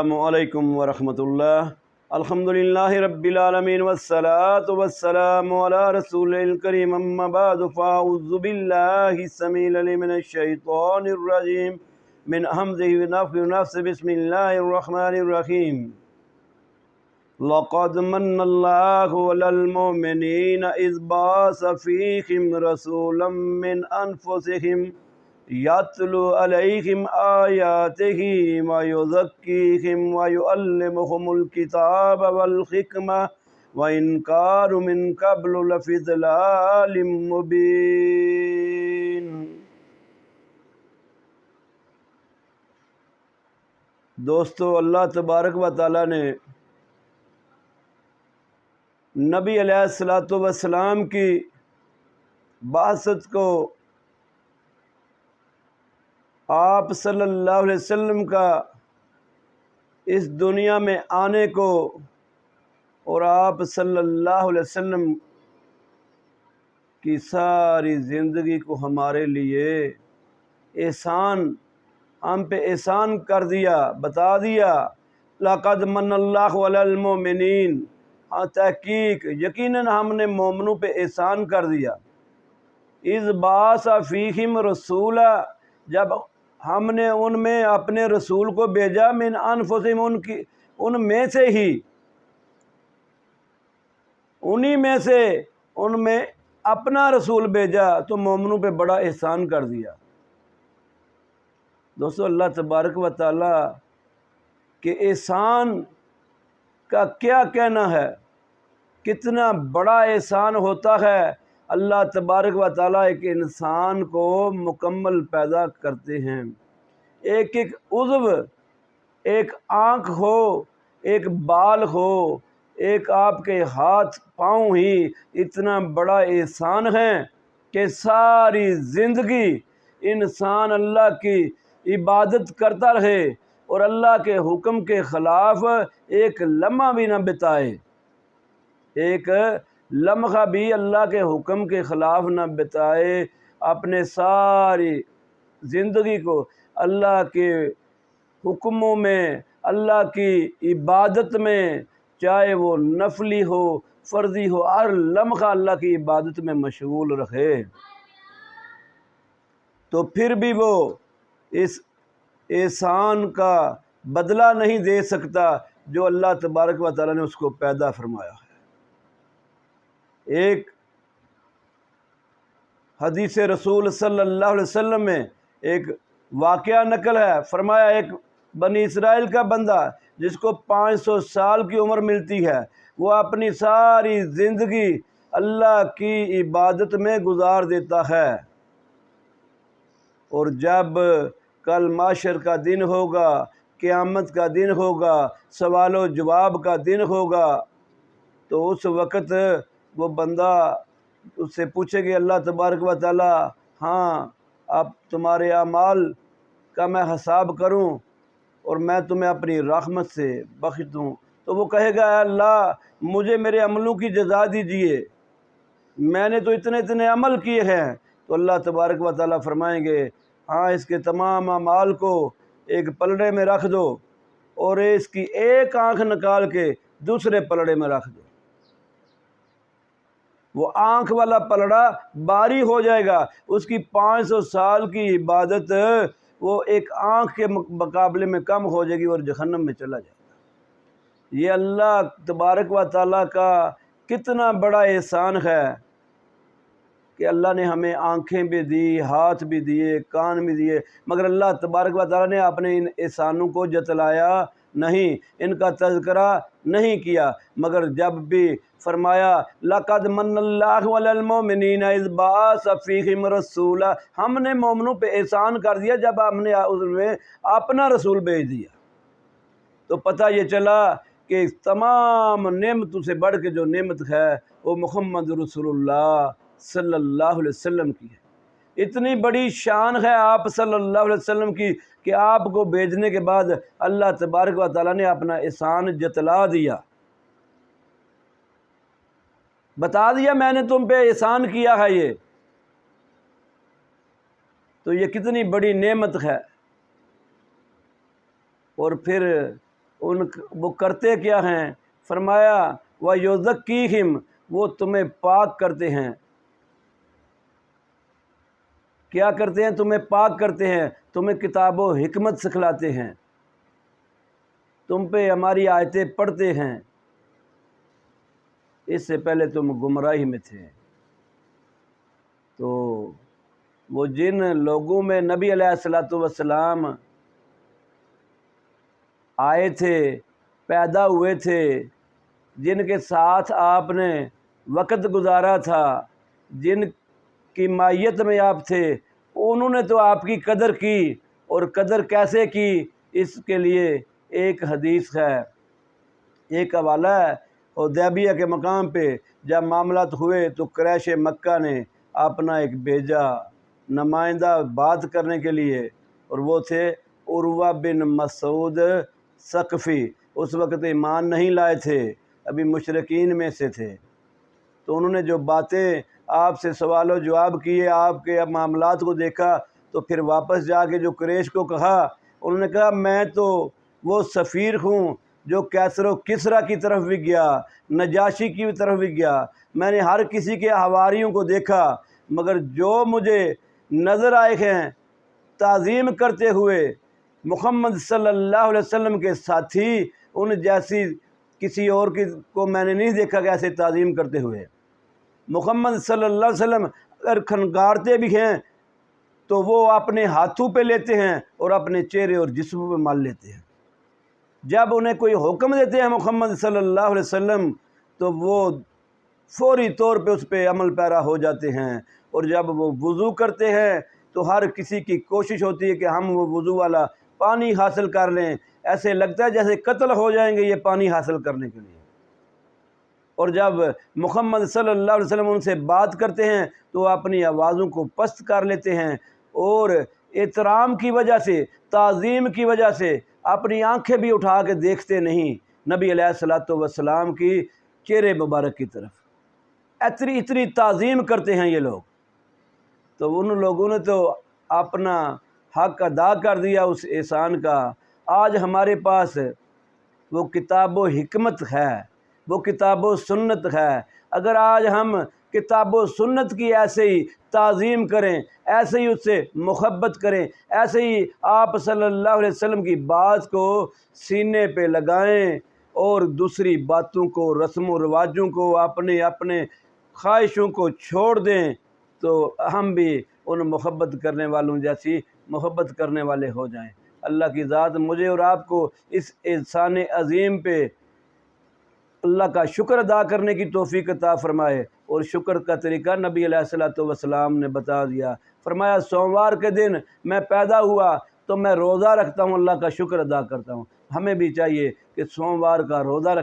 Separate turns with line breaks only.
السلام علیکم ورحمۃ اللہ۔ الحمدللہ رب العالمین والصلاة والسلام علی رسول الکریم، اما بعد فاعوذ باللہ السمیع العلیم من الشیطان الرجیم من حمزہ ونفخہ ونفثہ، بسم اللہ الرحمن الرحیم۔ لقد من اللہ علی المؤمنین اذ بعث فیہم رسولا من انفسہم یتلو علیہم آیاتہ ویزکیہم ویعلمہم الکتاب والحکمہ وإن كانوا من قبل لفی ضلال مبین۔ دوستو، اللہ تبارک و تعالیٰ نے نبی علیہ الصلوۃ والسلام کی بعثت کو، آپ صلی اللہ علیہ وسلم کا اس دنیا میں آنے کو اور آپ صلی اللہ علیہ وسلم کی ساری زندگی کو ہمارے لیے احسان، ہم پہ احسان کر دیا، بتا دیا۔ لقد من اللہ علی المؤمنین، تحقیق یقیناً ہم نے مومنوں پہ احسان کر دیا۔ اذ بعث فیہم رسولا، جب ہم نے ان میں اپنے رسول کو بھیجا، من انفسہم، ان میں سے ہی، انہی میں سے ان میں اپنا رسول بھیجا تو مومنوں پہ بڑا احسان کر دیا۔ دوستو، اللہ تبارک و تعالیٰ کے احسان کا کیا کہنا ہے، کتنا بڑا احسان ہوتا ہے۔ اللہ تبارک و تعالیٰ ایک انسان کو مکمل پیدا کرتے ہیں، ایک ایک عضو، ایک آنکھ ہو، ایک بال ہو، ایک آپ کے ہاتھ پاؤں ہی اتنا بڑا احسان ہے کہ ساری زندگی انسان اللہ کی عبادت کرتا رہے اور اللہ کے حکم کے خلاف ایک لمحہ بھی نہ بتائے، ایک لمحہ بھی اللہ کے حکم کے خلاف نہ بتائے، اپنے ساری زندگی کو اللہ کے حکموں میں، اللہ کی عبادت میں، چاہے وہ نفلی ہو فرضی ہو، ہر لمحہ اللہ کی عبادت میں مشغول رہے، تو پھر بھی وہ اس احسان کا بدلہ نہیں دے سکتا جو اللہ تبارک و تعالیٰ نے اس کو پیدا فرمایا ہے۔ ایک حدیث رسول صلی اللہ علیہ وسلم میں ایک واقعہ نقل ہے، فرمایا ایک بنی اسرائیل کا بندہ جس کو 500 سال کی عمر ملتی ہے، وہ اپنی ساری زندگی اللہ کی عبادت میں گزار دیتا ہے، اور جب کل معاشر کا دن ہوگا، قیامت کا دن ہوگا، سوال و جواب کا دن ہوگا، تو اس وقت وہ بندہ اس سے پوچھے گے اللہ تبارک و تعالیٰ، ہاں اب تمہارے اعمال کا میں حساب کروں اور میں تمہیں اپنی رحمت سے بخش دوں، تو وہ کہے گا اے اللہ مجھے میرے عملوں کی جزا دیجیے، میں نے تو اتنے اتنے عمل کیے ہیں۔ تو اللہ تبارک و تعالیٰ فرمائیں گے ہاں اس کے تمام اعمال کو ایک پلڑے میں رکھ دو اور اس کی ایک آنکھ نکال کے دوسرے پلڑے میں رکھ دو، وہ آنکھ والا پلڑا باری ہو جائے گا، اس کی 500 سال کی عبادت وہ ایک آنکھ کے مقابلے میں کم ہو جائے گی اور جہنم میں چلا جائے گا۔ یہ اللہ تبارک و تعالیٰ کا کتنا بڑا احسان ہے کہ اللہ نے ہمیں آنکھیں بھی دی، ہاتھ بھی دیے، کان بھی دیے، مگر اللہ تبارک و تعالیٰ نے اپنے ان احسانوں کو جتلایا نہیں، ان کا تذکرہ نہیں کیا، مگر جب بھی فرمایا لقد من اللہ علی المؤمنین اذ بعث فیہم رسولا، ہم نے مومنوں پہ احسان کر دیا جب ہم نے اس میں اپنا رسول بھیج دیا، تو پتہ یہ چلا کہ تمام نعمتوں سے بڑھ کے جو نعمت ہے وہ محمد رسول اللہ صلی اللہ علیہ وسلم کی ہے۔ اتنی بڑی شان ہے آپ صلی اللہ علیہ وسلم کی کہ آپ کو بھیجنے کے بعد اللہ تبارک و تعالیٰ نے اپنا احسان جتلا دیا، بتا دیا میں نے تم پہ احسان کیا ہے یہ، تو یہ کتنی بڑی نعمت ہے۔ اور پھر وہ کرتے کیا ہیں؟ فرمایا وَيُزَكِّيهِمْ، وہ تمہیں پاک کرتے ہیں۔ کیا کرتے ہیں؟ تمہیں پاک کرتے ہیں، تمہیں کتاب و حکمت سکھلاتے ہیں، تم پہ ہماری آیتیں پڑھتے ہیں۔ اس سے پہلے تم گمراہی میں تھے۔ تو وہ جن لوگوں میں نبی علیہ السلام آئے تھے، پیدا ہوئے تھے، جن کے ساتھ آپ نے وقت گزارا تھا، جن کی مائیت میں آپ تھے، انہوں نے تو آپ کی قدر کی، اور قدر کیسے کی اس کے لیے ایک حدیث ہے، ایک حوالہ ہے۔ حدیبیہ کے مقام پہ جب معاملات ہوئے تو قریش مکہ نے اپنا ایک بھیجا نمائندہ بات کرنے کے لیے، اور وہ تھے عروہ بن مسعود ثقفی۔ اس وقت ایمان نہیں لائے تھے، ابھی مشرکین میں سے تھے۔ تو انہوں نے جو باتیں آپ سے سوال و جواب کیے، آپ کے معاملات کو دیکھا، تو پھر واپس جا کے جو قریش کو کہا، انہوں نے کہا میں تو وہ سفیر ہوں جو کیسر و کسریٰ کی طرف بھی گیا، نجاشی کی طرف بھی گیا، میں نے ہر کسی کے حواریوں کو دیکھا، مگر جو مجھے نظر آئے ہیں تعظیم کرتے ہوئے محمد صلی اللہ علیہ وسلم کے ساتھی، ان جیسی کسی اور کو میں نے نہیں دیکھا کہ ایسے تعظیم کرتے ہوئے۔ محمد صلی اللہ علیہ وسلم اگر کھنگارتے بھی ہیں تو وہ اپنے ہاتھوں پہ لیتے ہیں اور اپنے چہرے اور جسم پہ مال لیتے ہیں۔ جب انہیں کوئی حکم دیتے ہیں محمد صلی اللہ علیہ وسلم تو وہ فوری طور پہ اس پہ عمل پیرا ہو جاتے ہیں، اور جب وہ وضو کرتے ہیں تو ہر کسی کی کوشش ہوتی ہے کہ ہم وہ وضو والا پانی حاصل کر لیں، ایسے لگتا ہے جیسے قتل ہو جائیں گے یہ پانی حاصل کرنے کے لیے۔ اور جب محمد صلی اللہ علیہ وسلم ان سے بات کرتے ہیں تو اپنی آوازوں کو پست کر لیتے ہیں، اور احترام کی وجہ سے، تعظیم کی وجہ سے اپنی آنکھیں بھی اٹھا کے دیکھتے نہیں نبی علیہ السلام کی چہرے مبارک کی طرف۔ اتنی تعظیم کرتے ہیں یہ لوگ۔ تو ان لوگوں نے تو اپنا حق ادا کر دیا اس احسان کا۔ آج ہمارے پاس وہ کتاب و حکمت ہے، وہ کتاب و سنت ہے۔ اگر آج ہم کتاب و سنت کی ایسے ہی تعظیم کریں، ایسے ہی اس سے محبت کریں، ایسے ہی آپ صلی اللہ علیہ وسلم کی بات کو سینے پہ لگائیں، اور دوسری باتوں کو، رسم و رواجوں کو، اپنے خواہشوں کو چھوڑ دیں، تو ہم بھی ان محبت کرنے والوں جیسی محبت کرنے والے ہو جائیں۔ اللہ کی ذات مجھے اور آپ کو اس احسان عظیم پہ اللہ کا شکر ادا کرنے کی توفیق عطا فرمائے۔ اور شکر کا طریقہ نبی علیہ السلام نے بتا دیا۔ فرمایا سوموار کے دن میں پیدا ہوا تو میں روزہ رکھتا ہوں، اللہ کا شکر ادا کرتا ہوں۔ ہمیں بھی چاہیے کہ سوموار کا روزہ